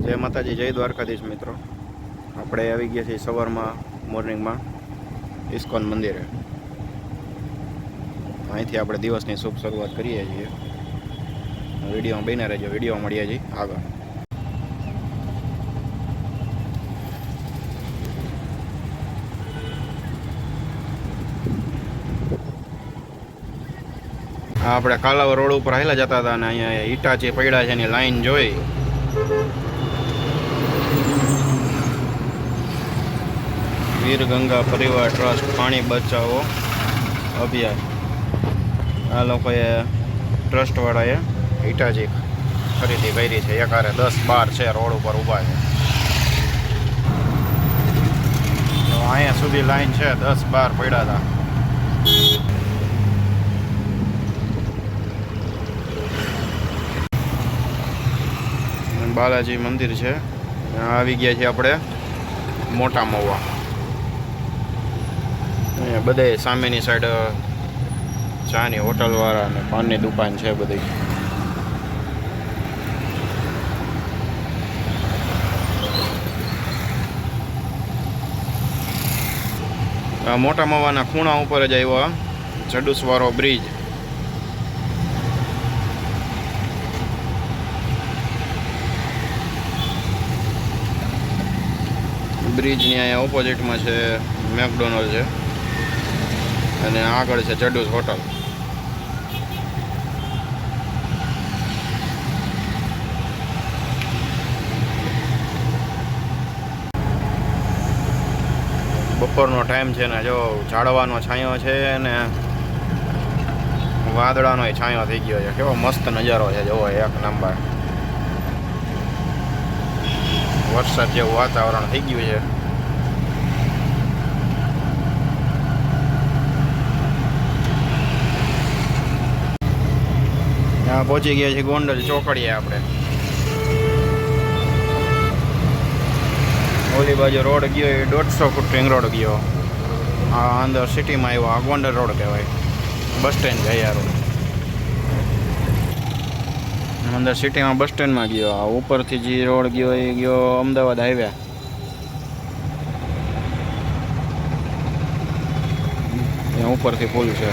જય માતાજી, જય દ્વારકાધીશ મિત્રો. આપણે આવી ગયા છીએ સવારમાં મોર્નિંગમાં ઇસ્કોન મંદિરે. અહીંથી આપણે દિવસની શુભ શરૂઆત કરીએ છીએ. વિડીયોમાં બન્યા રહેજો, વિડીયો મળીએ છીએ આગળ. આપણે કાલાવર રોડ ઉપર હાલ્યા જતા હતા અને અહીંયા ઈટા જે પડ્યા છે એની લાઈન જોઈ વીર ગંગા પરિવાર ટ્રસ્ટ પાણી બચાવો અભિયાન, આ લોકોએ ટ્રસ્ટવાળાએ ઈટાજી ખરીદી કરી છે. એકારે 10-12 છે રોડ ઉપર ઊભા છે. તો અહીંયા સુધી લાઈન છે, 10-12 પડ્યા હતા. બાલાજી મંદિર છે. આવી ગયા છીએ આપણે મોટા મવા. અહીંયા બધે સામેની સાઈડ ચાની હોટલવાળા અને પાનની દુકાન છે બધી. મોટા મવાના ખૂણા ઉપર જ આવ્યો જડુસવાળો બ્રિજ. બ્રિજની અહીંયા ઓપોઝિટમાં છે મેકડોનલ્ડ છે અને આગળ છે ચડુસ હોટલ. બપોરનો ટાઈમ છે ને જો ઝાડવાનો છાંયો છે ને વાદળાનો છાંયો થઈ ગયો છે. કેવો મસ્ત નજારો છે, જોવો એક નંબર. વરસાદ જેવું વાતાવરણ થઈ ગયું છે. ત્યાં પહોંચી ગયા છે ગોંડલ ચોકડીએ. આપણે ઓલી બાજુ રોડ ગયો એ 150 ફૂટ રિંગ રોડ ગયો. આ અંદર સિટીમાં આવ્યો, આ ગોંડલ રોડ કહેવાય. બસ સ્ટેન્ડ જાય રોડ અંદર સિટીમાં બસ સ્ટેન્ડમાં ગયો. આ ઉપરથી જે રોડ ગયો એ ગયો અમદાવાદ હાઈવે. ત્યાં ઉપરથી પુલ છે.